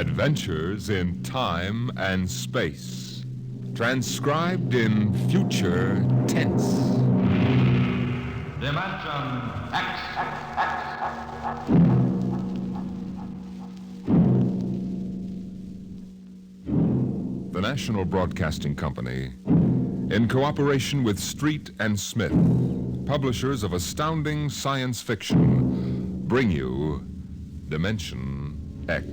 Adventures in Time and Space. Transcribed in future tense. Dimension X. The National Broadcasting Company, in cooperation with Street and Smith, publishers of astounding science fiction, bring you Dimension X.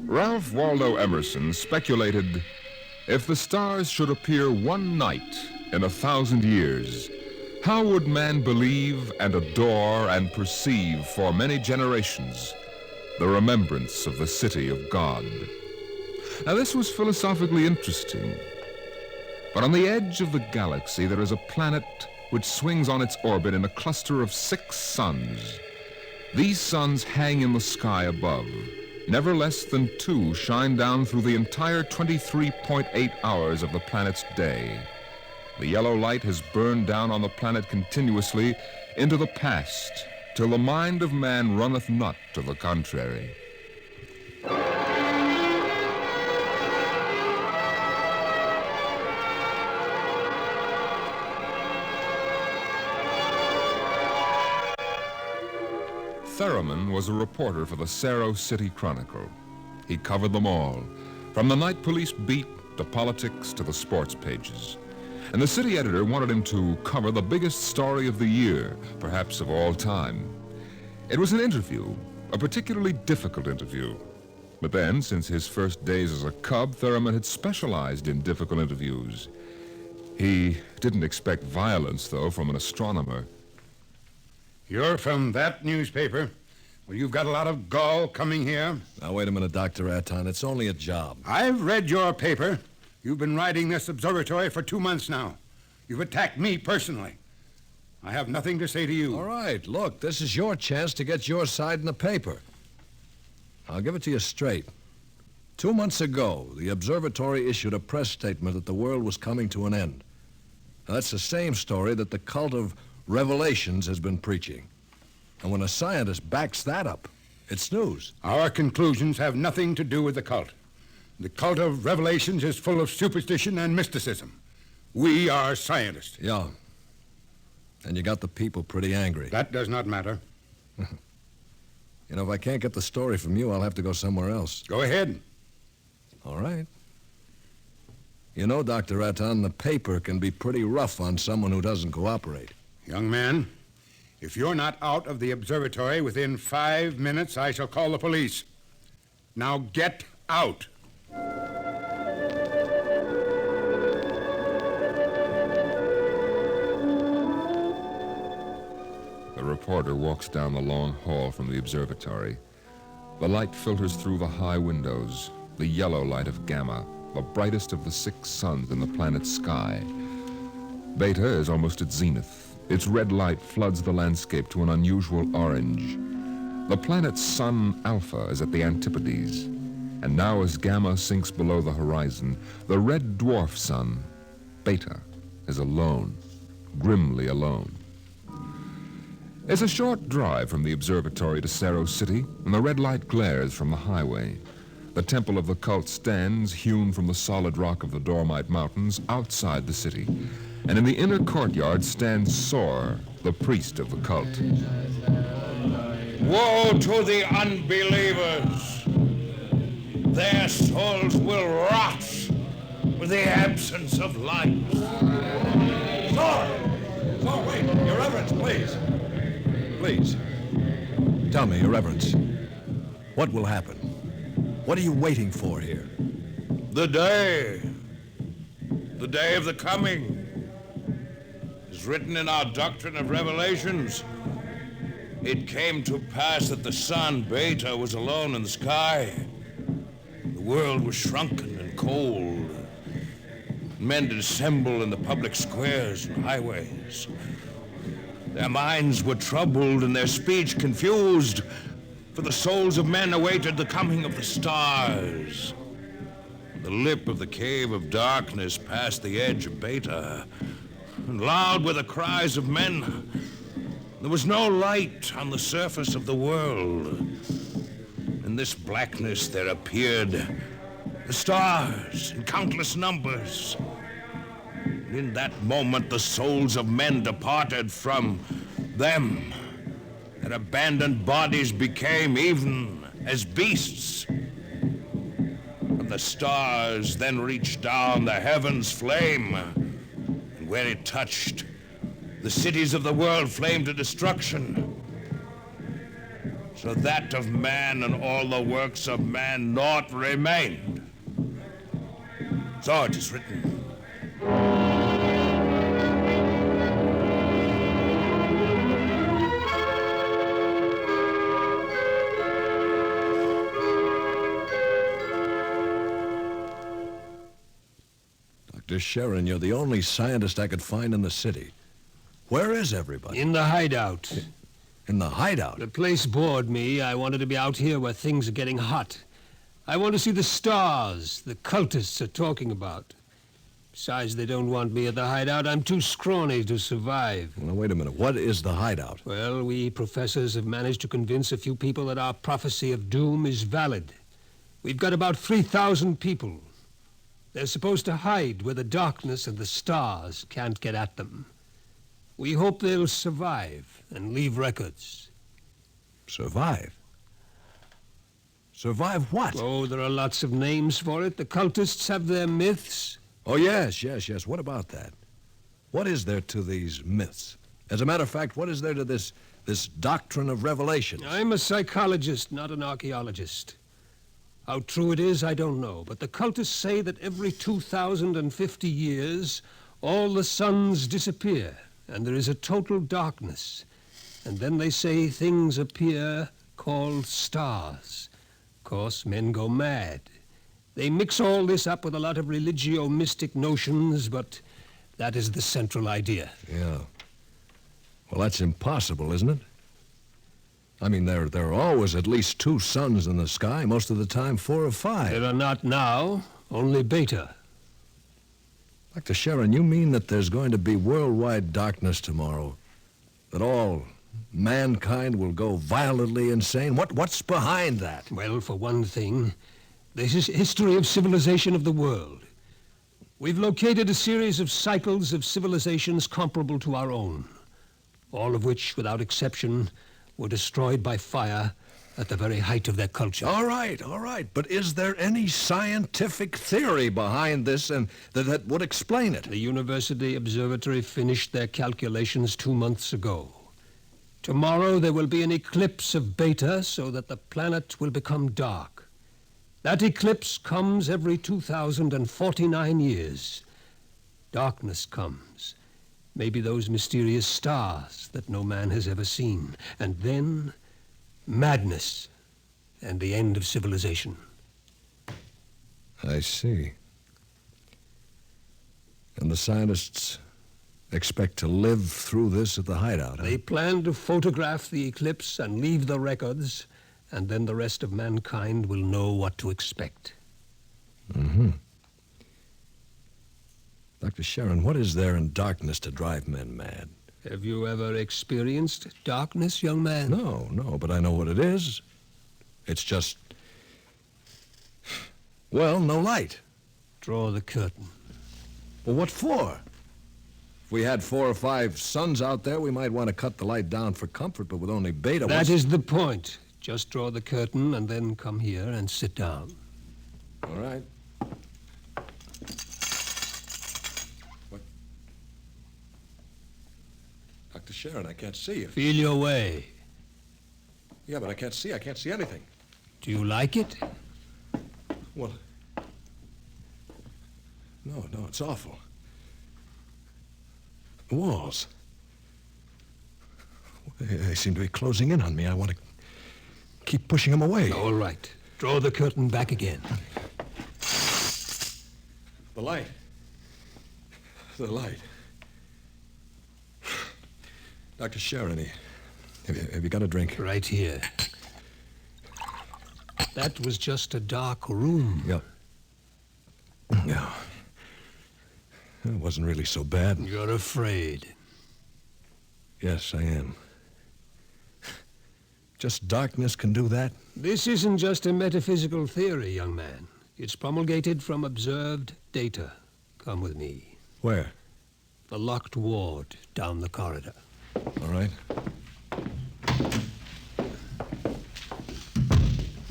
Ralph Waldo Emerson speculated, if the stars should appear one night in 1,000 years, how would man believe and adore and perceive for many generations the remembrance of the city of God? Now, this was philosophically interesting. But on the edge of the galaxy, there is a planet which swings on its orbit in a cluster of 6 suns. These suns hang in the sky above. Never less than 2 shine down through the entire 23.8 hours of the planet's day. The yellow light has burned down on the planet continuously into the past, till the mind of man runneth not to the contrary. Theremin was a reporter for the Cerro City Chronicle. He covered them all, from the night police beat to politics to the sports pages. And the city editor wanted him to cover the biggest story of the year, perhaps of all time. It was an interview, a particularly difficult interview. But then, since his first days as a cub, Theremin had specialized in difficult interviews. He didn't expect violence, though, from an astronomer. You're from that newspaper? Well, you've got a lot of gall coming here. Now, wait a minute, Dr. Aton. It's only a job. I've read your paper. You've been riding this observatory for 2 months now. You've attacked me personally. I have nothing to say to you. All right, look, this is your chance to get your side in the paper. I'll give it to you straight. 2 months ago, the observatory issued a press statement that the world was coming to an end. Now, that's the same story that the cult of Revelations has been preaching. And when a scientist backs that up, it's news. Our conclusions have nothing to do with the cult. The cult of Revelations is full of superstition and mysticism. We are scientists. Yeah. And you got the people pretty angry. That does not matter. You know, if I can't get the story from you, I'll have to go somewhere else. Go ahead. All right. You know, Dr. Aton, the paper can be pretty rough on someone who doesn't cooperate. Young man, if you're not out of the observatory within 5 minutes, I shall call the police. Now get out. The reporter walks down the long hall from the observatory. The light filters through the high windows, the yellow light of Gamma, the brightest of the 6 suns in the planet's sky. Beta is almost at zenith. Its red light floods the landscape to an unusual orange. The planet's sun, Alpha, is at the antipodes. And now as Gamma sinks below the horizon, the red dwarf sun, Beta, is alone, grimly alone. It's a short drive from the observatory to Cerro City, and the red light glares from the highway. The temple of the cult stands, hewn from the solid rock of the Dormite Mountains, outside the city. And in the inner courtyard stands Sor, the priest of the cult. Woe to the unbelievers! Their souls will rot with the absence of light. Sor, wait! Your Reverence, please. Please. Tell me, Your Reverence, what will happen? What are you waiting for here? The day of the coming, is written in our doctrine of Revelations. It came to pass that the sun, Beta, was alone in the sky. The world was shrunken and cold. Men did assemble in the public squares and highways. Their minds were troubled and their speech confused, for the souls of men awaited the coming of the stars. The lip of the cave of darkness past the edge of Beta. and loud were the cries of men. There was no light on the surface of the world. In this blackness there appeared the stars in countless numbers. And in that moment the souls of men departed from them. Their abandoned bodies became even as beasts. And the stars then reached down the heavens' flame, and where it touched, the cities of the world flamed to destruction. So that of man and all the works of man naught remained. So it is written. Dr. Sharon, you're the only scientist I could find in the city. Where is everybody? In the hideout. In the hideout? The place bored me. I wanted to be out here where things are getting hot. I want to see the stars the cultists are talking about. Besides, they don't want me at the hideout. I'm too scrawny to survive. Now, wait a minute. What is the hideout? Well, we professors have managed to convince a few people that our prophecy of doom is valid. We've got about 3,000 people. They're supposed to hide where the darkness and the stars can't get at them. We hope they'll survive and leave records. Survive? Survive what? Oh, there are lots of names for it. The cultists have their myths. Oh, yes. What about that? What is there to these myths? As a matter of fact, what is there to this doctrine of revelations? I'm a psychologist, not an archaeologist. How true it is, I don't know. But the cultists say that every 2,050 years, all the suns disappear, and there is a total darkness. And then they say things appear called stars. Of course, men go mad. They mix all this up with a lot of religio-mystic notions, but that is the central idea. Yeah. Well, that's impossible, isn't it? I mean, there are always at least 2 suns in the sky, most of the time 4 or 5. There are not now, only Beta. Dr. Sharon, you mean that there's going to be worldwide darkness tomorrow? That all mankind will go violently insane? What's behind that? Well, for one thing, this is history of civilization of the world. We've located a series of cycles of civilizations comparable to our own, all of which, without exception, were destroyed by fire at the very height of their culture. All right. But is there any scientific theory behind this and that would explain it? The University Observatory finished their calculations 2 months ago. Tomorrow there will be an eclipse of Beta so that the planet will become dark. That eclipse comes every 2,049 years. Darkness comes. Maybe those mysterious stars that no man has ever seen. And then, madness and the end of civilization. I see. And the scientists expect to live through this at the hideout, huh? They plan to photograph the eclipse and leave the records, and then the rest of mankind will know what to expect. Mm-hmm. Dr. Sharon, what is there in darkness to drive men mad? Have you ever experienced darkness, young man? No, but I know what it is. It's just, well, no light. Draw the curtain. Well, what for? If we had 4 or 5 suns out there, we might want to cut the light down for comfort, but with only Beta... That is the point. Just draw the curtain and then come here and sit down. All right. What? Dr. Sharon, I can't see you. Feel your way. Yeah, but I can't see anything. Do you like it? Well, no, it's awful. The walls. They seem to be closing in on me. I want to keep pushing them away. All right. Draw the curtain back again. The light. Dr. Sharon, have you got a drink? Right here. That was just a dark room. Yeah. It wasn't really so bad. You're afraid. Yes, I am. Just darkness can do that? This isn't just a metaphysical theory, young man. It's promulgated from observed data. Come with me. Where? The locked ward down the corridor. All right.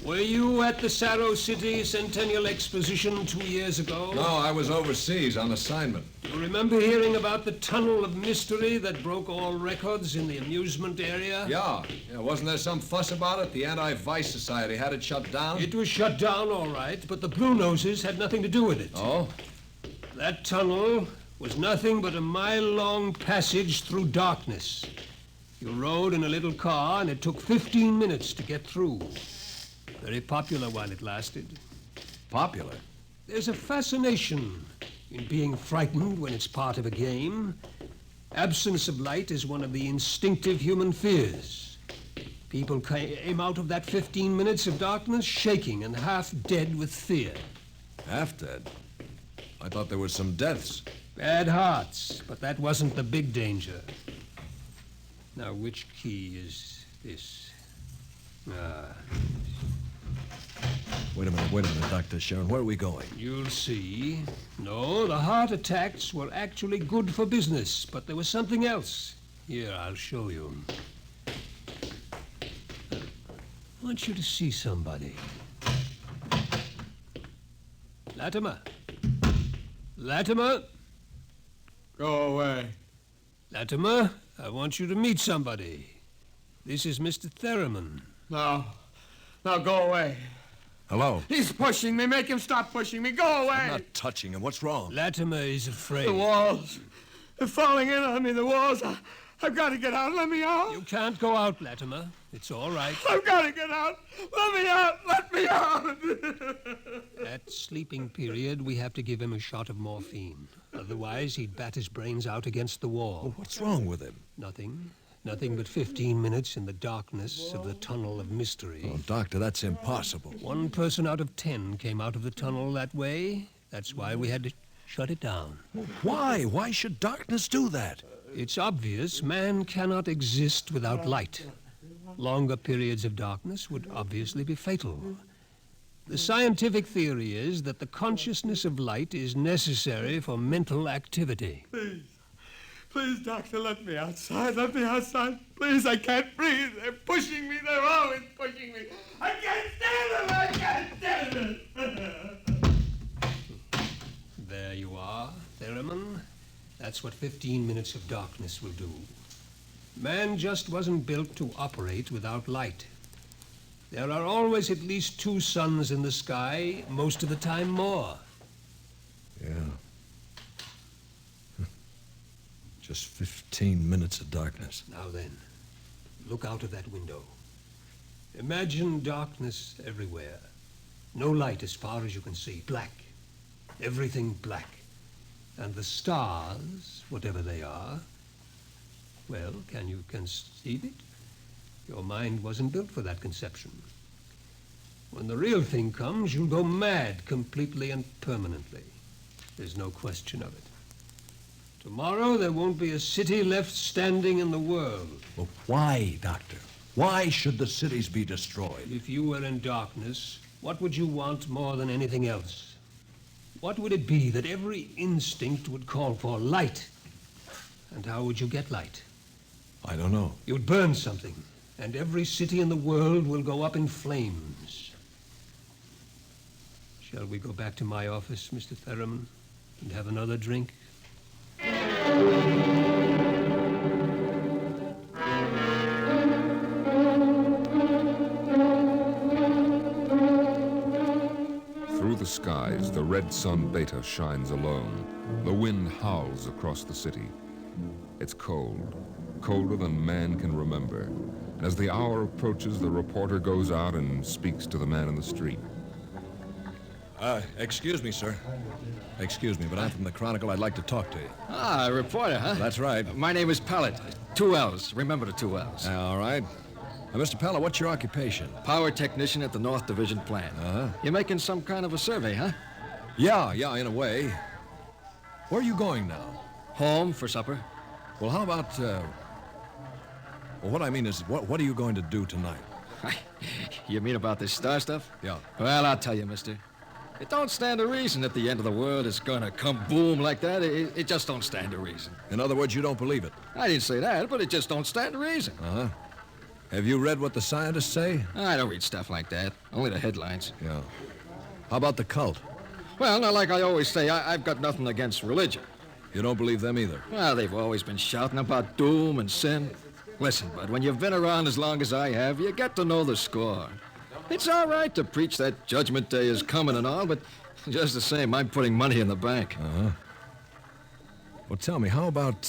Were you at the Saro City Centennial Exposition 2 years ago? No, I was overseas on assignment. Do you remember hearing about the tunnel of mystery that broke all records in the amusement area? Yeah. Wasn't there some fuss about it? The Anti-Vice Society had it shut down? It was shut down, all right, but the Blue Noses had nothing to do with it. Oh? That tunnel was nothing but a mile-long passage through darkness. You rode in a little car, and it took 15 minutes to get through. Very popular while it lasted. Popular? There's a fascination in being frightened when it's part of a game. Absence of light is one of the instinctive human fears. People came out of that 15 minutes of darkness shaking and half dead with fear. Half dead? I thought there were some deaths. Bad hearts, but that wasn't the big danger. Now, which key is this? Wait a minute, Dr. Sharon. Where are we going? You'll see. No, the heart attacks were actually good for business, but there was something else. Here, I'll show you. I want you to see somebody. Latimer. Latimer. Go away. Latimer, I want you to meet somebody. This is Mr. Theremin. No. No, go away. Hello? He's pushing me. Make him stop pushing me. Go away. I'm not touching him. What's wrong? Latimer is afraid. The walls. They're falling in on me, the walls. I've got to get out. Let me out. You can't go out, Latimer. It's all right. I've got to get out. Let me out. Let me out. At sleeping period, we have to give him a shot of morphine. Otherwise, he'd bat his brains out against the wall. Well, what's wrong with him? Nothing. Nothing but 15 minutes in the darkness of the tunnel of mystery. Oh, Doctor, that's impossible. 1 person out of 10 came out of the tunnel that way. That's why we had to shut it down. Why? Why should darkness do that? It's obvious man cannot exist without light. Longer periods of darkness would obviously be fatal. The scientific theory is that the consciousness of light is necessary for mental activity. Please. Please, doctor, let me outside. Let me outside. Please, I can't breathe. They're pushing me. They're always pushing me. I can't stand it. I can't stand it. There you are, Theremin. That's what 15 minutes of darkness will do. Man just wasn't built to operate without light. There are always at least 2 suns in the sky, most of the time more. Yeah. Just 15 minutes of darkness. Now then, look out of that window. Imagine darkness everywhere. No light as far as you can see. Black. Everything black. And the stars, whatever they are, well, can you conceive it? Your mind wasn't built for that conception. When the real thing comes, you'll go mad completely and permanently. There's no question of it. Tomorrow, there won't be a city left standing in the world. Well, why, Doctor? Why should the cities be destroyed? If you were in darkness, what would you want more than anything else? What would it be that every instinct would call for? Light. And how would you get light? I don't know. You'd burn something, and every city in the world will go up in flames. Shall we go back to my office, Mr. Theremin, and have another drink? Through the skies, the red sun Beta shines alone. The wind howls across the city. It's cold, colder than man can remember. And as the hour approaches, the reporter goes out and speaks to the man in the street. Excuse me, sir. Excuse me, but I'm from the Chronicle. I'd like to talk to you. Ah, a reporter, huh? That's right. My name is Pellet. 2 L's. Remember the 2 L's. All right. Mr. Pella, what's your occupation? Power technician at the North Division plant. Uh-huh. You're making some kind of a survey, huh? Yeah, in a way. Where are you going now? Home for supper. Well, how about, well, what I mean is, what are you going to do tonight? You mean about this star stuff? Yeah. Well, I'll tell you, mister. It don't stand to reason that the end of the world is gonna come boom like that. It just don't stand to reason. In other words, you don't believe it? I didn't say that, but it just don't stand to reason. Uh-huh. Have you read what the scientists say? I don't read stuff like that. Only the headlines. Yeah. How about the cult? Well, now, like I always say, I've got nothing against religion. You don't believe them either? Well, they've always been shouting about doom and sin. Listen, bud, when you've been around as long as I have, you get to know the score. It's all right to preach that Judgment Day is coming and all, but just the same, I'm putting money in the bank. Uh-huh. Well, tell me, how about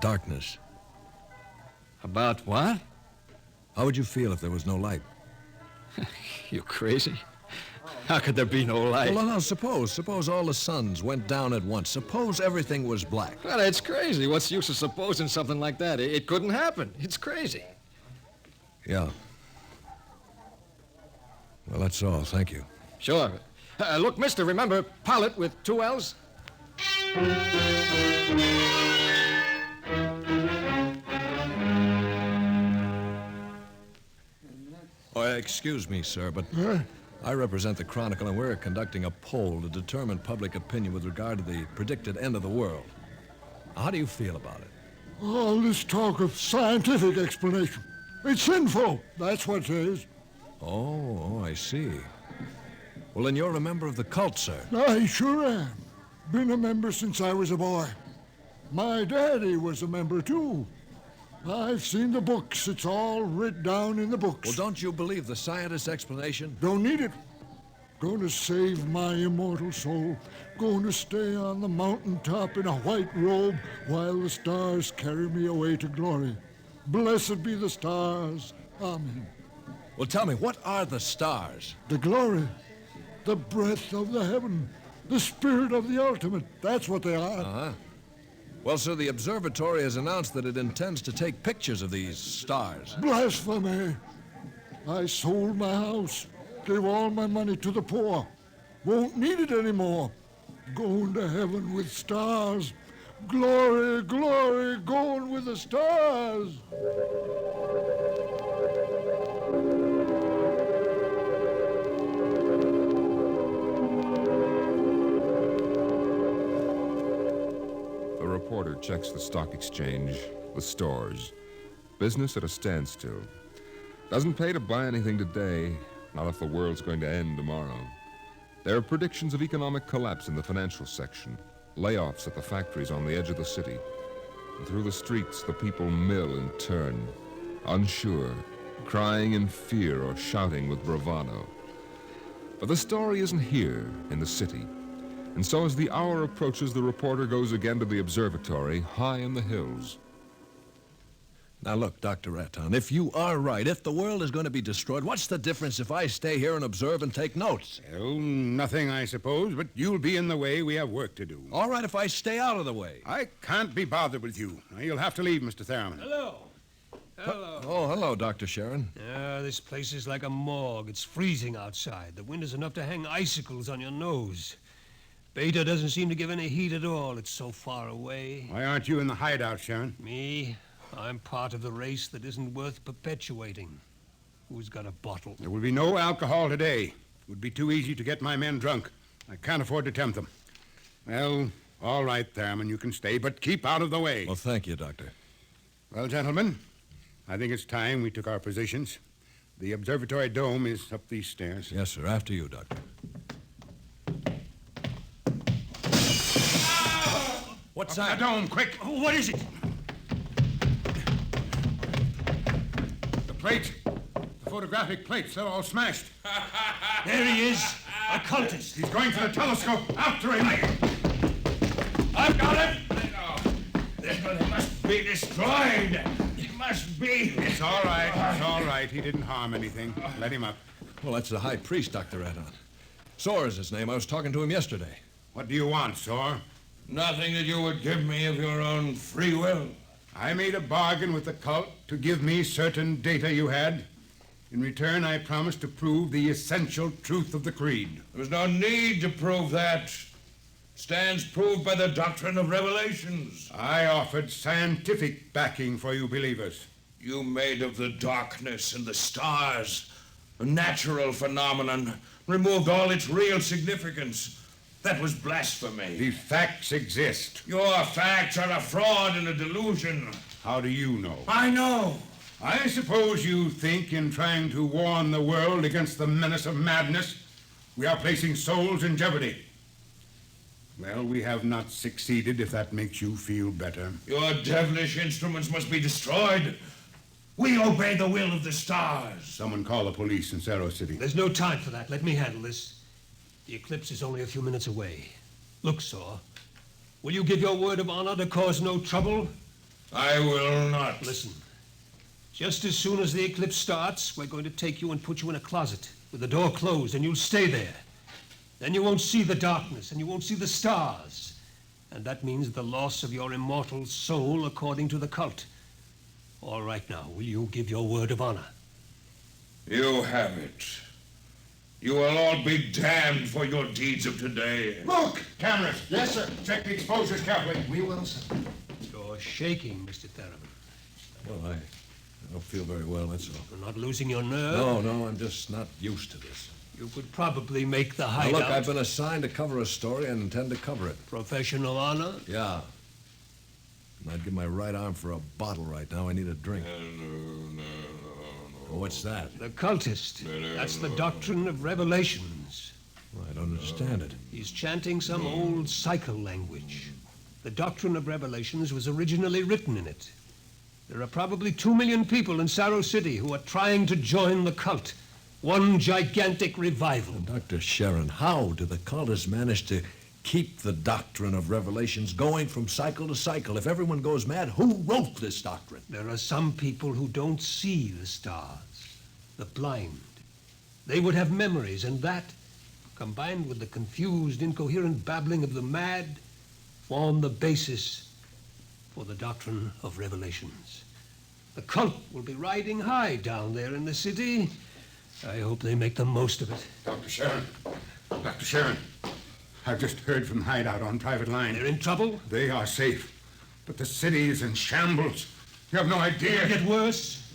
darkness? About what? How would you feel if there was no light? You crazy? How could there be no light? Well, now, suppose all the suns went down at once. Suppose everything was black. Well, it's crazy. What's the use of supposing something like that? It couldn't happen. It's crazy. Yeah. Well, that's all. Thank you. Sure. Look, mister, remember, pilot with 2 L's? Oh, excuse me, sir, but I represent the Chronicle, and we're conducting a poll to determine public opinion with regard to the predicted end of the world. How do you feel about it? All this talk of scientific explanation. It's sinful. That's what it is. Oh, I see. Well, then you're a member of the cult, sir. I sure am. Been a member since I was a boy. My daddy was a member, too. I've seen the books. It's all writ down in the books. Well, don't you believe the scientist's explanation? Don't need it. Going to save my immortal soul. Going to stay on the mountaintop in a white robe while the stars carry me away to glory. Blessed be the stars. Amen. Well, tell me, what are the stars? The glory, the breath of the heaven, the spirit of the ultimate. That's what they are. Uh-huh. Well, sir, the observatory has announced that it intends to take pictures of these stars. Blasphemy. I sold my house, gave all my money to the poor. Won't need it anymore. Going to heaven with stars. Glory, glory, going with the stars. The reporter checks the stock exchange, the stores. Business at a standstill. Doesn't pay to buy anything today, not if the world's going to end tomorrow. There are predictions of economic collapse in the financial section, layoffs at the factories on the edge of the city. And through the streets, the people mill and turn, unsure, crying in fear or shouting with bravado. But the story isn't here in the city. And so as the hour approaches, the reporter goes again to the observatory high in the hills. Now, look, Dr. Raton, if you are right, if the world is going to be destroyed, what's the difference if I stay here and observe and take notes? Well, nothing, I suppose, but you'll be in the way. We have work to do. All right, if I stay out of the way. I can't be bothered with you. Now, you'll have to leave, Mr. Theremin. Hello. Hello. Oh, hello, Dr. Sharon. This place is like a morgue. It's freezing outside. The wind is enough to hang icicles on your nose. Beta doesn't seem to give any heat at all. It's so far away. Why aren't you in the hideout, Sharon? Me? I'm part of the race that isn't worth perpetuating. Who's got a bottle? There will be no alcohol today. It would be too easy to get my men drunk. I can't afford to tempt them. Well, all right, Theremin, you can stay, but keep out of the way. Well, thank you, Doctor. Well, gentlemen, I think it's time we took our positions. The observatory dome is up these stairs. Yes, sir. After you, Doctor. What's Up that? the dome, quick! What is it? The plates, the photographic plates, they're all smashed. There he is, a cultist. He's going for the telescope. After him! I've got him! It must be destroyed. It must be. It's all right. It's all right. He didn't harm anything. Let him up. Well, that's the high priest, Dr. Raton. Soar is his name. I was talking to him yesterday. What do you want, Soar? Nothing that you would give me of your own free will. I made a bargain with the cult to give me certain data you had. In return, I promised to prove the essential truth of the creed. There was no need to prove that. Stands proved by the doctrine of revelations. I offered scientific backing for you believers. You made of the darkness and the stars a natural phenomenon, removed all its real significance. That was blasphemy. The facts exist. Your facts are a fraud and a delusion. How do you know? I know. I suppose you think in trying to warn the world against the menace of madness, we are placing souls in jeopardy. Well, we have not succeeded, if that makes you feel better. Your devilish instruments must be destroyed. We obey the will of the stars. Someone call the police in Cerro City. There's no time for that. Let me handle this. The eclipse is only a few minutes away. Look, Saw, will you give your word of honor to cause no trouble? I will not. Listen, just as soon as the eclipse starts, we're going to take you and put you in a closet with the door closed, and you'll stay there. Then you won't see the darkness, and you won't see the stars. And that means the loss of your immortal soul according to the cult. All right now, will you give your word of honor? You have it. You will all be damned for your deeds of today. Look! Cameras! Yes, sir. Check the exposures carefully. We will, sir. You're shaking, Mr. Theremin. Well, I don't feel very well, that's all. You're not losing your nerve? No, I'm just not used to this. You could probably make the Now, hideout. look, I've been assigned to cover a story and intend to cover it. Professional honor? Yeah. And I'd give my right arm for a bottle right now. I need a drink. Oh, what's that? The cultist. That's the doctrine of revelations. Well, I don't understand it. He's chanting some old cycle language. The doctrine of revelations was originally written in it. There are probably 2 million people in Cerro City who are trying to join the cult. One gigantic revival. Dr. Sharon, how do the cultists manage to keep the doctrine of revelations going from cycle to cycle? If everyone goes mad, who wrote this doctrine? There are some people who don't see the stars, the blind. They would have memories, and that, combined with the confused, incoherent babbling of the mad, form the basis for the doctrine of revelations. The cult will be riding high down there in the city. I hope they make the most of it. Dr. Sharon. Dr. Sharon. I've just heard from the hideout on private line. They're in trouble? They are safe. But the city is in shambles. You have no idea. It'll get worse.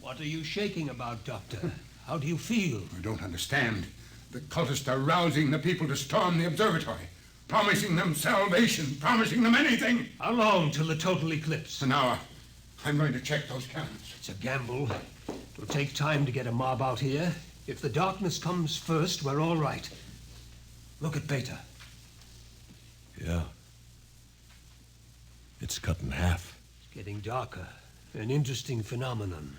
What are you shaking about, Doctor? How do you feel? I don't understand. The cultists are rousing the people to storm the observatory, promising them salvation, promising them anything. How long till the total eclipse? An hour. I'm going to check those cannons. It's a gamble. It'll take time to get a mob out here. If the darkness comes first, we're all right. Look at Beta. Yeah. It's cut in half. It's getting darker. An interesting phenomenon.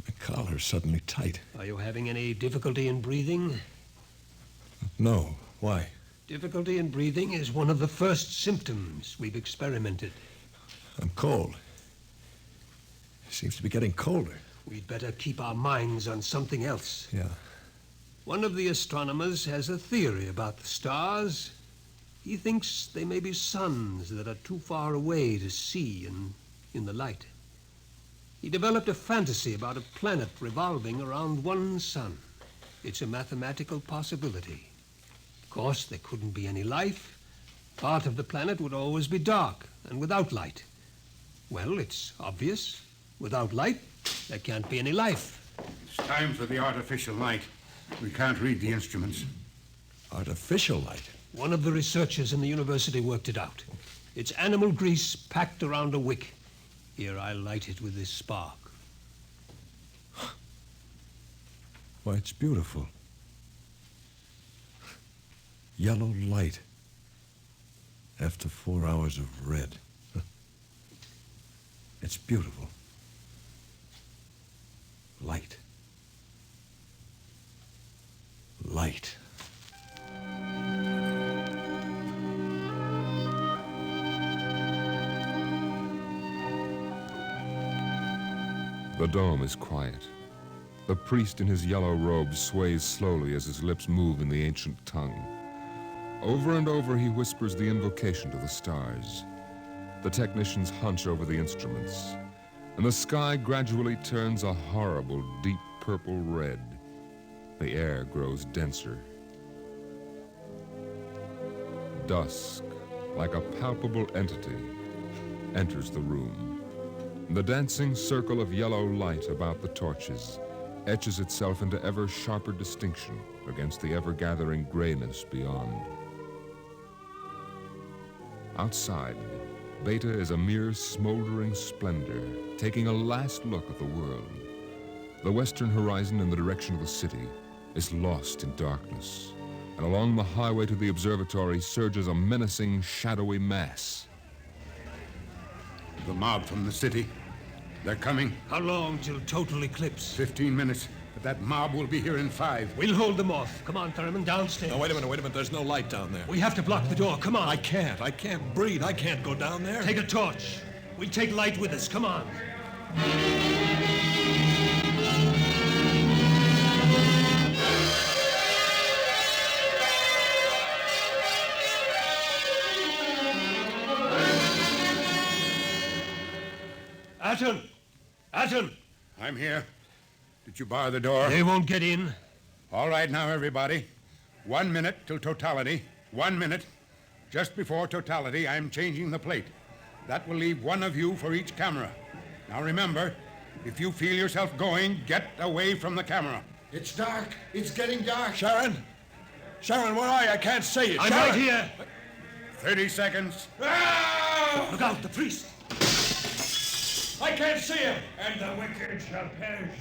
My collar's suddenly tight. Are you having any difficulty in breathing? No. Why? Difficulty in breathing is one of the first symptoms we've experimented. I'm cold. It seems to be getting colder. We'd better keep our minds on something else. Yeah. One of the astronomers has a theory about the stars. He thinks they may be suns that are too far away to see in the light. He developed a fantasy about a planet revolving around one sun. It's a mathematical possibility. Of course, there couldn't be any life. Part of the planet would always be dark and without light. Well, it's obvious. Without light, there can't be any life. It's time for the artificial light. We can't read the instruments. Artificial light? One of the researchers in the university worked it out. It's animal grease packed around a wick. Here, I'll light it with this spark. Why, it's beautiful. Yellow light. After 4 hours of red. It's beautiful. Light. Light. The dome is quiet. The priest in his yellow robe sways slowly as his lips move in the ancient tongue. Over and over he whispers the invocation to the stars. The technicians hunch over the instruments, and the sky gradually turns a horrible deep purple red. The air grows denser. dusk, like a palpable entity, enters the room. The dancing circle of yellow light about the torches etches itself into ever sharper distinction against the ever-gathering grayness beyond. Outside, Beta is a mere smoldering splendor, taking a last look at the world. The western horizon in the direction of the city is lost in darkness, and along the highway to the observatory surges a menacing, shadowy mass. The mob from the city. They're coming. How long till total eclipse? 15 minutes. But that mob will be here in 5. We'll hold them off. Come on, Thurman, downstairs. No, wait a minute. There's no light down there. We have to block the door. Come on. I can't breathe. I can't go down there. Take a torch. We'll take light with us. Come on. Atten! I'm here. Did you bar the door? They won't get in. All right now, everybody. 1 minute till totality. 1 minute. Just before totality, I'm changing the plate. That will leave one of you for each camera. Now remember, if you feel yourself going, get away from the camera. It's dark. It's getting dark. Sharon, where are you? I can't see you. I'm Sharon! right here. 30 seconds. Look out, the priest. I can't see him. And the wicked shall perish,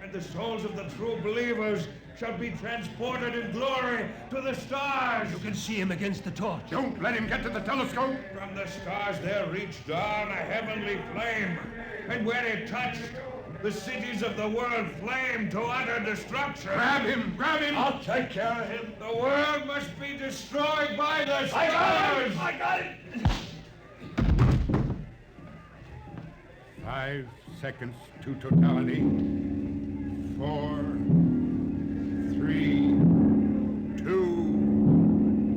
and the souls of the true believers shall be transported in glory to the stars. You can see him against the torch. Don't let him get to the telescope. From the stars there reached down a heavenly flame, and where it touched, the cities of the world flamed to utter destruction. Grab him! I'll take care of him. The world must be destroyed by the stars. I got it! 5 seconds to totality. 4, 3, 2,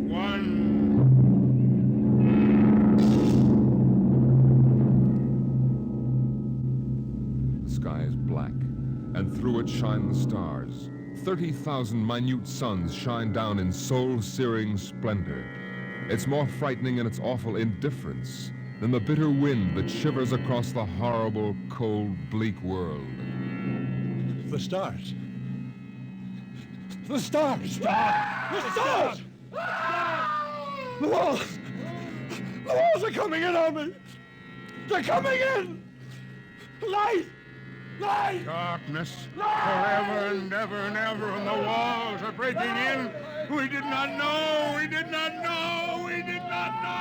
1. The sky is black, and through it shine the stars. 30,000 minute suns shine down in soul-searing splendor. It's more frightening in its awful indifference than the bitter wind that shivers across the horrible, cold, bleak world. The stars. The stars! The stars! The walls! The walls are coming in on me! They're coming in! Light! Light! Darkness, forever and ever and ever, and the walls are breaking in. We did not know! We did not know! We did not know!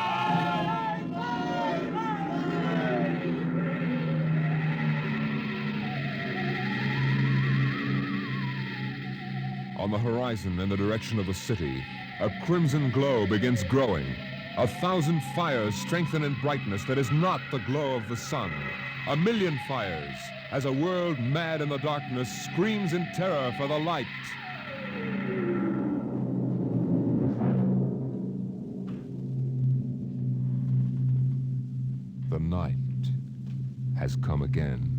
On the horizon in the direction of the city, a crimson glow begins growing. 1,000 fires strengthen in brightness that is not the glow of the sun. 1,000,000 fires as a world mad in the darkness screams in terror for the light. The night has come again.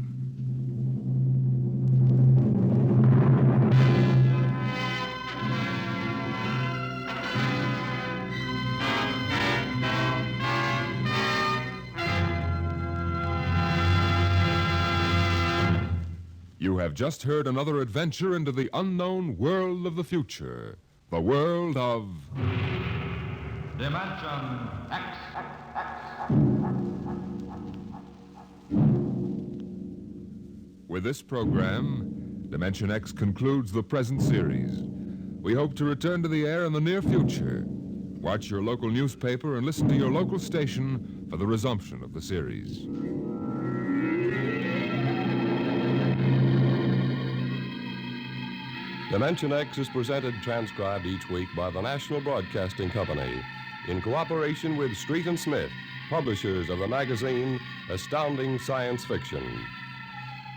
You have just heard another adventure into the unknown world of the future. The world of... Dimension X. With this program, Dimension X concludes the present series. We hope to return to the air in the near future. Watch your local newspaper and listen to your local station for the resumption of the series. Dimension X is presented transcribed each week by the National Broadcasting Company in cooperation with Street and Smith, publishers of the magazine Astounding Science Fiction.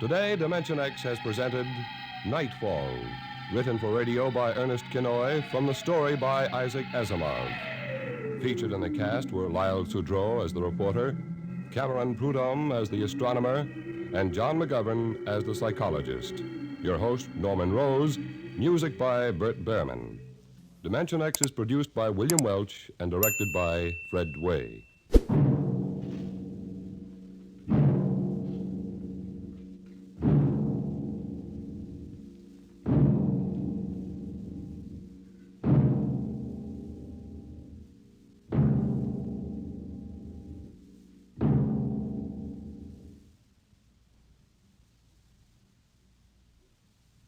Today, Dimension X has presented Nightfall, written for radio by Ernest Kinoy from the story by Isaac Asimov. Featured in the cast were Lyle Sudrow as the reporter, Cameron Prudhomme as the astronomer, and John McGovern as the psychologist. Your host, Norman Rose, music by Bert Behrman. Dimension X is produced by William Welch and directed by Fred Way.